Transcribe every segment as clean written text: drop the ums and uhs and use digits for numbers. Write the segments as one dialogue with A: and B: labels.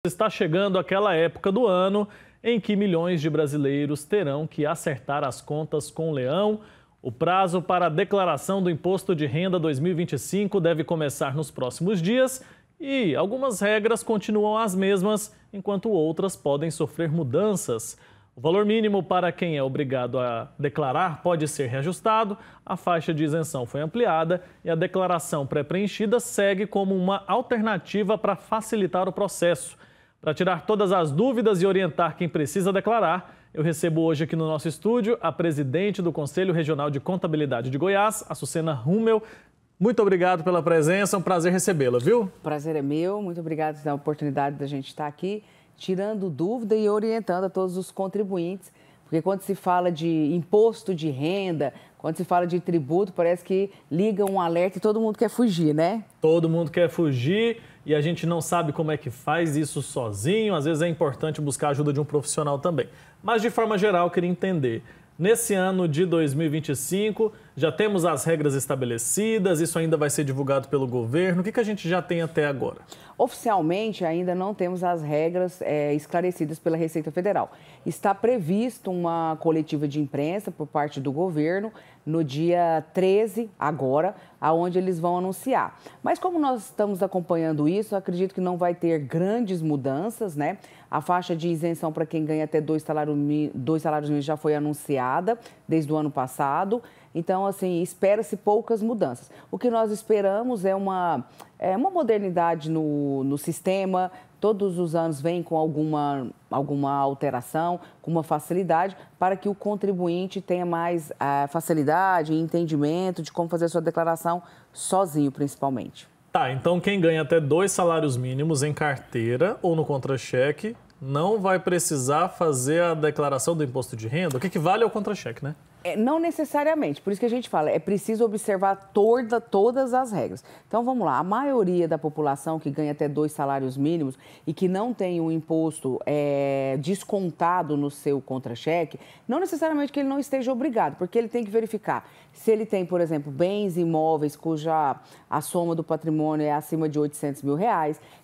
A: Está chegando aquela época do ano em que milhões de brasileiros terão que acertar as contas com o leão. O prazo para a declaração do Imposto de Renda 2025 deve começar nos próximos dias e algumas regras continuam as mesmas, enquanto outras podem sofrer mudanças. O valor mínimo para quem é obrigado a declarar pode ser reajustado, a faixa de isenção foi ampliada e a declaração pré-preenchida segue como uma alternativa para facilitar o processo. Para tirar todas as dúvidas e orientar quem precisa declarar, eu recebo hoje aqui no nosso estúdio a presidente do Conselho Regional de Contabilidade de Goiás, Açucena Rummel. Muito obrigado pela presença, é um prazer recebê-la, viu?
B: O prazer é meu, muito obrigado pela oportunidade da gente estar aqui, tirando dúvida e orientando a todos os contribuintes, porque quando se fala de imposto de renda, quando se fala de tributo, parece que liga um alerta e todo mundo quer fugir, né?
A: Todo mundo quer fugir e a gente não sabe como é que faz isso sozinho. Às vezes é importante buscar a ajuda de um profissional também. Mas, de forma geral, eu queria entender. Nesse ano de 2025, já temos as regras estabelecidas, isso ainda vai ser divulgado pelo governo. O que a gente já tem até agora?
B: Oficialmente, ainda não temos as regras esclarecidas pela Receita Federal. Está previsto uma coletiva de imprensa por parte do governo no dia 13, agora, aonde eles vão anunciar. Mas como nós estamos acompanhando isso, acredito que não vai ter grandes mudanças, né? A faixa de isenção para quem ganha até dois salários mínimos já foi anunciada desde o ano passado. Então, assim, espera-se poucas mudanças. O que nós esperamos é uma modernidade no sistema. Todos os anos vem com alguma alteração, com uma facilidade, para que o contribuinte tenha mais facilidade e entendimento de como fazer a sua declaração sozinho, principalmente.
A: Tá, então quem ganha até 2 salários mínimos em carteira ou no contra-cheque não vai precisar fazer a declaração do imposto de renda? O que vale é o contra-cheque, né?
B: Não necessariamente, por isso que a gente fala, é preciso observar todas as regras. Então, vamos lá, a maioria da população que ganha até 2 salários mínimos e que não tem um imposto descontado no seu contra-cheque, não necessariamente que ele não esteja obrigado, porque ele tem que verificar se ele tem, por exemplo, bens imóveis cuja a soma do patrimônio é acima de R$800 mil,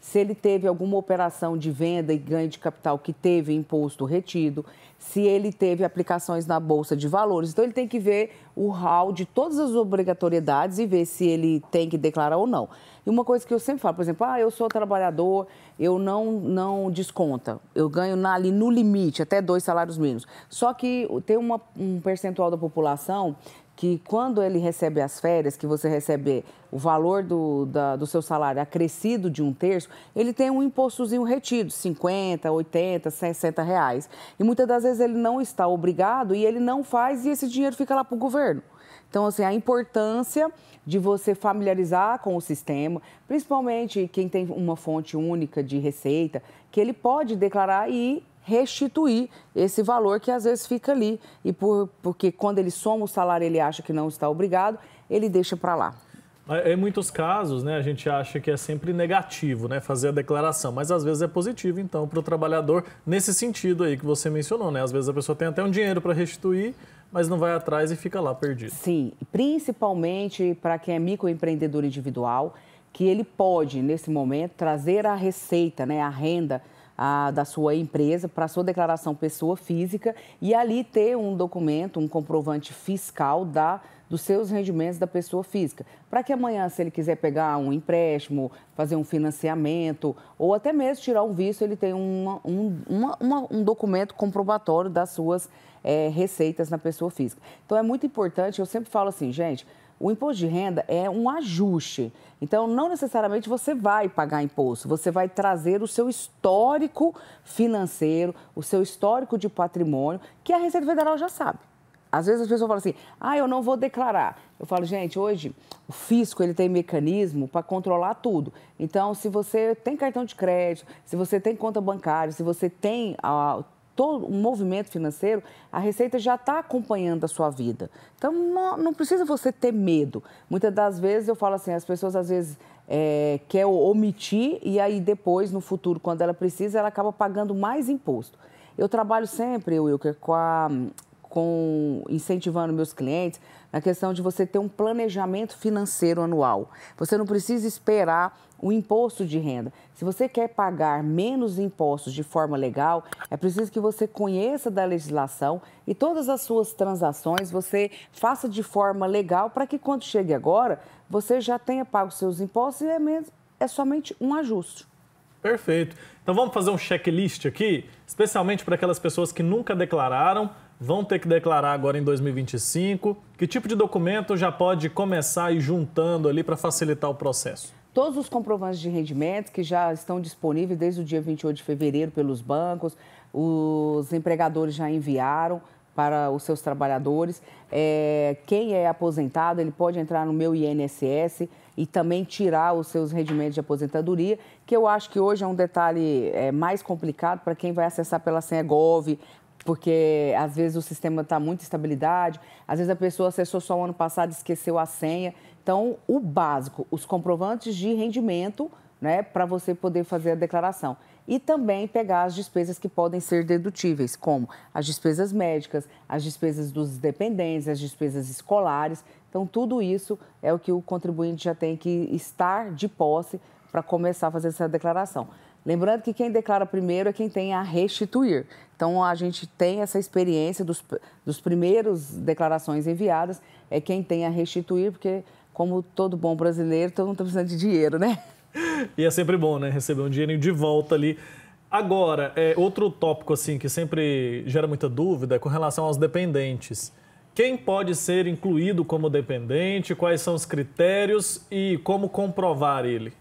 B: se ele teve alguma operação de venda e ganho de capital que teve imposto retido, se ele teve aplicações na Bolsa de Valores. Então, ele tem que ver o rol de todas as obrigatoriedades e ver se ele tem que declarar ou não. E uma coisa que eu sempre falo, por exemplo, eu sou trabalhador, eu não desconta, eu ganho ali no limite, até 2 salários mínimos. Só que tem um percentual da população que quando ele recebe as férias, que você recebe o valor do seu salário acrescido de 1/3, ele tem um impostozinho retido, R$50, R$80, R$60. E muitas das vezes ele não está obrigado e ele não faz e esse dinheiro fica lá para o governo. Então, assim, a importância de você familiarizar com o sistema, principalmente quem tem uma fonte única de receita, que ele pode declarar e restituir esse valor que às vezes fica ali. E porque quando ele soma o salário, ele acha que não está obrigado, ele deixa para lá.
A: Em muitos casos, né, a gente acha que é sempre negativo, né, fazer a declaração, mas às vezes é positivo, então, para o trabalhador, nesse sentido aí que você mencionou, né? Às vezes a pessoa tem até um dinheiro para restituir, mas não vai atrás e fica lá perdido.
B: Sim, principalmente para quem é microempreendedor individual, que ele pode, nesse momento, trazer a receita, né, a renda da sua empresa para a sua declaração pessoa física e ali ter um documento, um comprovante fiscal dos seus rendimentos da pessoa física. Para que amanhã, se ele quiser pegar um empréstimo, fazer um financiamento ou até mesmo tirar um visto, ele tem um documento comprobatório das suas receitas na pessoa física. Então, é muito importante, eu sempre falo assim, gente, o imposto de renda é um ajuste. Então, não necessariamente você vai pagar imposto, você vai trazer o seu histórico financeiro, o seu histórico de patrimônio, que a Receita Federal já sabe. Às vezes as pessoas falam assim, eu não vou declarar. Eu falo, gente, hoje o fisco ele tem mecanismo para controlar tudo. Então, se você tem cartão de crédito, se você tem conta bancária, se você tem todo um movimento financeiro, a Receita já está acompanhando a sua vida. Então, não precisa você ter medo. Muitas das vezes, eu falo assim, as pessoas às vezes querem omitir e aí depois, no futuro, quando ela precisa, ela acaba pagando mais imposto. Eu trabalho sempre, Wilker, incentivando meus clientes na questão de você ter um planejamento financeiro anual. Você não precisa esperar o imposto de renda. Se você quer pagar menos impostos de forma legal, é preciso que você conheça da legislação e todas as suas transações você faça de forma legal para que quando chegue agora, você já tenha pago seus impostos e é somente um ajuste.
A: Perfeito. Então vamos fazer um checklist aqui, especialmente para aquelas pessoas que nunca declararam, vão ter que declarar agora em 2025. Que tipo de documento já pode começar a ir juntando ali para facilitar o processo?
B: Todos os comprovantes de rendimentos que já estão disponíveis desde o dia 28 de fevereiro pelos bancos, os empregadores já enviaram para os seus trabalhadores. Quem é aposentado, ele pode entrar no Meu INSS e também tirar os seus rendimentos de aposentadoria, que eu acho que hoje é um detalhe mais complicado para quem vai acessar pela senha Gov, porque às vezes o sistema está muita estabilidade, às vezes a pessoa acessou só o ano passado e esqueceu a senha. Então, o básico, os comprovantes de rendimento, né, para você poder fazer a declaração. E também pegar as despesas que podem ser dedutíveis, como as despesas médicas, as despesas dos dependentes, as despesas escolares. Então, tudo isso é o que o contribuinte já tem que estar de posse para começar a fazer essa declaração. Lembrando que quem declara primeiro é quem tem a restituir. Então, a gente tem essa experiência dos primeiros declarações enviadas, é quem tem a restituir, porque, como todo bom brasileiro, todo mundo está precisando de dinheiro, né?
A: E é sempre bom, né? Receber um dinheirinho de volta ali. Agora, outro tópico assim que sempre gera muita dúvida é com relação aos dependentes. Quem pode ser incluído como dependente, quais são os critérios e como comprovar ele?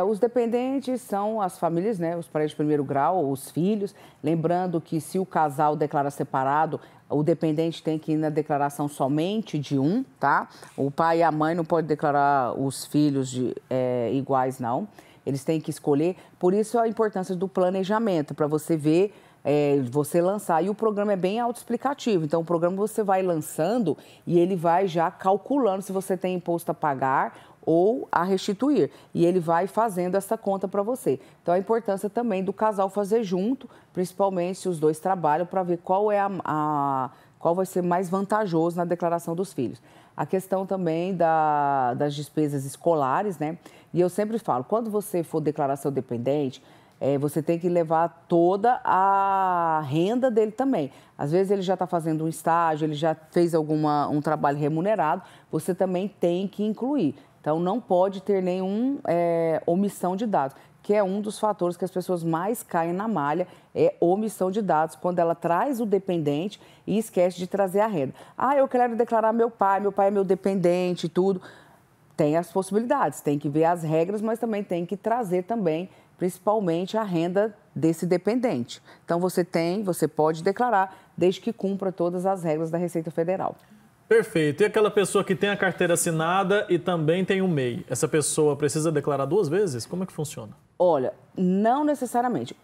B: Os dependentes são as famílias, né? Os parentes de primeiro grau, os filhos. Lembrando que se o casal declara separado, o dependente tem que ir na declaração somente de um, tá? O pai e a mãe não podem declarar os filhos iguais, não. Eles têm que escolher. Por isso a importância do planejamento, para você ver, você lançar. E o programa é bem autoexplicativo. Então, o programa você vai lançando e ele vai já calculando se você tem imposto a pagar ou a restituir. E ele vai fazendo essa conta para você. Então, a importância também do casal fazer junto, principalmente se os dois trabalham, para ver qual qual vai ser mais vantajoso na declaração dos filhos. A questão também das despesas escolares, né? E eu sempre falo, quando você for declarar seu dependente, você tem que levar toda a renda dele também. Às vezes ele já está fazendo um estágio, ele já fez um trabalho remunerado, você também tem que incluir. Então, não pode ter nenhuma omissão de dados, que é um dos fatores que as pessoas mais caem na malha, é omissão de dados, quando ela traz o dependente e esquece de trazer a renda. Ah, eu quero declarar meu pai é meu dependente e tudo. Tem as possibilidades, tem que ver as regras, mas também tem que trazer também, principalmente, a renda desse dependente. Então, você pode declarar, desde que cumpra todas as regras da Receita Federal.
A: Perfeito. E aquela pessoa que tem a carteira assinada e também tem o MEI? Essa pessoa precisa declarar 2 vezes? Como é que funciona?
B: Olha, não necessariamente.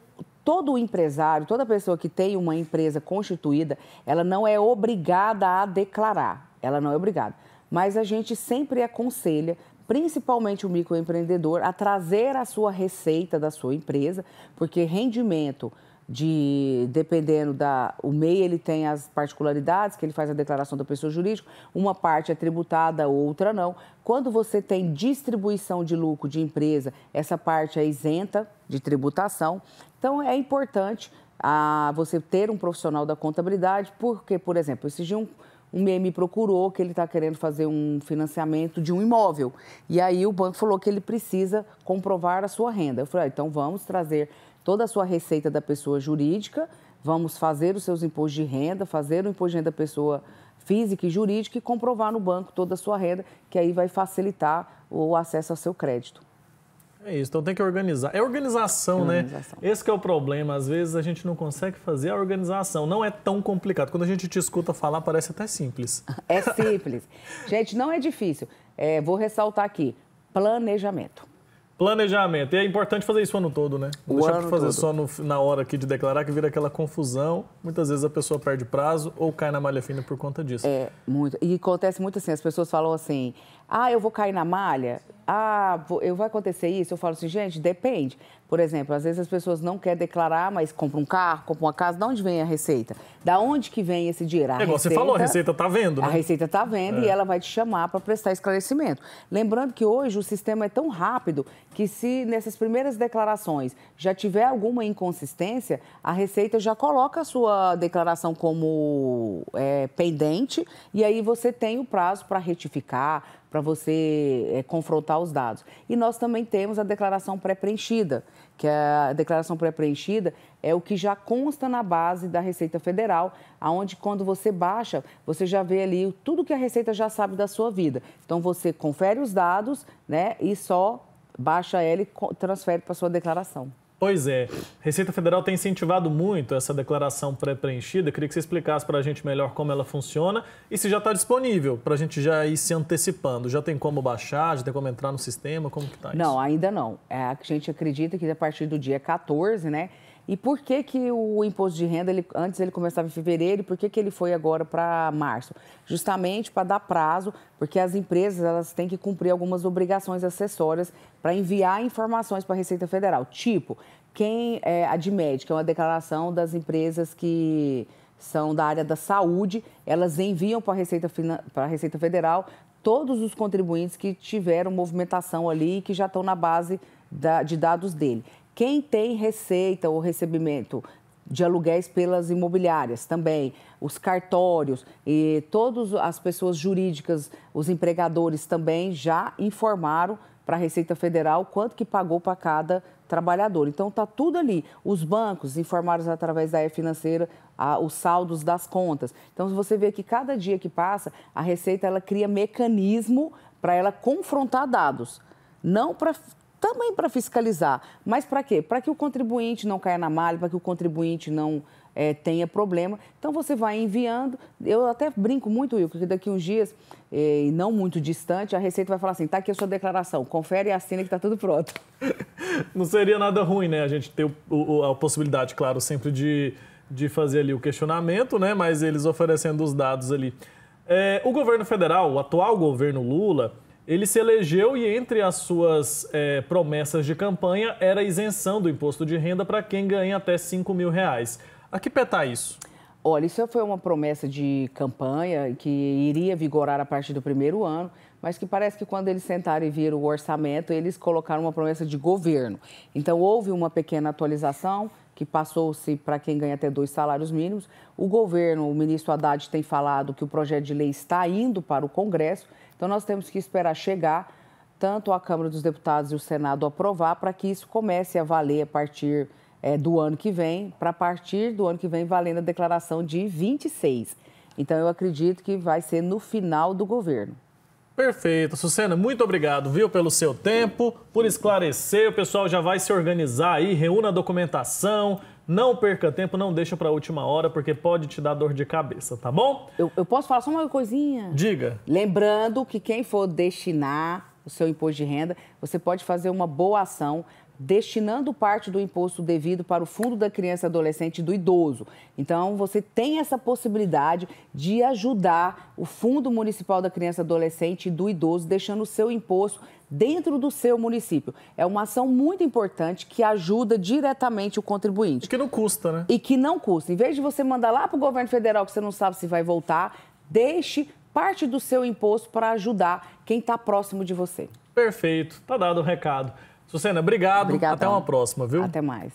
B: Todo empresário, toda pessoa que tem uma empresa constituída, ela não é obrigada a declarar. Ela não é obrigada. Mas a gente sempre aconselha, principalmente o microempreendedor, a trazer a sua receita da sua empresa, porque rendimento dependendo o MEI, ele tem as particularidades, que ele faz a declaração da pessoa jurídica, uma parte é tributada, outra não. Quando você tem distribuição de lucro de empresa, essa parte é isenta de tributação. Então, é importante você ter um profissional da contabilidade, porque, por exemplo, esse dia um MEI me procurou que ele está querendo fazer um financiamento de um imóvel. E aí o banco falou que ele precisa comprovar a sua renda. Eu falei, então vamos trazer toda a sua receita da pessoa jurídica, vamos fazer os seus impostos de renda, fazer o imposto de renda da pessoa física e jurídica e comprovar no banco toda a sua renda, que aí vai facilitar o acesso ao seu crédito.
A: É isso, então tem que organizar. É organização, né? Esse que é o problema. Às vezes a gente não consegue fazer a organização. Não é tão complicado. Quando a gente te escuta falar, parece até simples.
B: É simples. Gente, não é difícil. Vou ressaltar aqui, planejamento.
A: Planejamento. E é importante fazer isso o ano todo, né? Não deixar para fazer só na hora aqui de declarar, que vira aquela confusão. Muitas vezes a pessoa perde prazo ou cai na malha fina por conta disso.
B: Muito. E acontece muito assim, as pessoas falam assim, Ah, eu vou cair na malha? Ah, vai acontecer isso? Eu falo assim, gente, depende. Por exemplo, às vezes as pessoas não querem declarar, mas compram um carro, compram uma casa. De onde vem a receita? Da onde que vem esse dinheiro?
A: Igual você falou, a Receita está vendo, né?
B: A Receita está vendo e ela vai te chamar para prestar esclarecimento. Lembrando que hoje o sistema é tão rápido que se nessas primeiras declarações já tiver alguma inconsistência, a Receita já coloca a sua declaração como pendente e aí você tem o prazo para retificar, para você confrontar os dados. E nós também temos a declaração pré-preenchida, que a declaração pré-preenchida é o que já consta na base da Receita Federal, aonde quando você baixa, você já vê ali tudo que a Receita já sabe da sua vida. Então, você confere os dados, né, e só baixa ela e transfere para a sua declaração.
A: Pois é. Receita Federal tem incentivado muito essa declaração pré-preenchida. Queria que você explicasse para a gente melhor como ela funciona e se já está disponível para a gente já ir se antecipando. Já tem como baixar, já tem como entrar no sistema? Como que está isso?
B: Não, ainda não. A gente acredita que a partir do dia 14, né? E por que que o imposto de renda, antes ele começava em fevereiro, e por que que ele foi agora para março? Justamente para dar prazo, porque as empresas elas têm que cumprir algumas obrigações acessórias para enviar informações para a Receita Federal. Tipo, a Admed, que é uma declaração das empresas que são da área da saúde, elas enviam para a Receita Federal todos os contribuintes que tiveram movimentação ali e que já estão na base de dados dele. Quem tem receita ou recebimento de aluguéis pelas imobiliárias também, os cartórios e todas as pessoas jurídicas, os empregadores também já informaram para a Receita Federal quanto que pagou para cada trabalhador. Então, está tudo ali. Os bancos informaram através da E-Financeira os saldos das contas. Então, você vê que cada dia que passa, a Receita ela cria mecanismo para ela confrontar dados. Não também para fiscalizar, mas para quê? Para que o contribuinte não caia na malha, para que o contribuinte não tenha problema. Então, você vai enviando. Eu até brinco muito, Will, porque daqui uns dias, e não muito distante, a Receita vai falar assim, tá aqui a sua declaração, confere e assina que está tudo pronto.
A: Não seria nada ruim, né? A gente ter a possibilidade, claro, sempre de fazer ali o questionamento, né? Mas eles oferecendo os dados ali. O governo federal, o atual governo Lula, ele se elegeu e entre as suas promessas de campanha era a isenção do imposto de renda para quem ganha até R$5 mil. A que pé está isso?
B: Olha, isso foi uma promessa de campanha que iria vigorar a partir do primeiro ano, mas que parece que quando eles sentaram e viram o orçamento, eles colocaram uma promessa de governo. Então, houve uma pequena atualização que passou-se para quem ganha até 2 salários mínimos. O governo, o ministro Haddad tem falado que o projeto de lei está indo para o Congresso, então nós temos que esperar chegar, tanto a Câmara dos Deputados e o Senado aprovar, para que isso comece a valer a partir do ano que vem, para a partir do ano que vem valendo a declaração de 26. Então, eu acredito que vai ser no final do governo.
A: Perfeito. Sucena, muito obrigado, viu, pelo seu tempo, por esclarecer. O pessoal já vai se organizar aí, reúna a documentação, não perca tempo, não deixa para a última hora, porque pode te dar dor de cabeça, tá bom?
B: Eu posso falar só uma coisinha?
A: Diga.
B: Lembrando que quem for destinar o seu imposto de renda, você pode fazer uma boa ação destinando parte do imposto devido para o Fundo da Criança, Adolescente e do Idoso. Então, você tem essa possibilidade de ajudar o Fundo Municipal da Criança, Adolescente e do Idoso, deixando o seu imposto dentro do seu município. É uma ação muito importante que ajuda diretamente o contribuinte.
A: E que não custa, né?
B: E que não custa. Em vez de você mandar lá para o governo federal, que você não sabe se vai voltar, deixe parte do seu imposto para ajudar quem está próximo de você.
A: Perfeito. Tá dado o recado. Sucena, obrigado.
B: Obrigadão.
A: Até uma próxima, viu?
B: Até mais.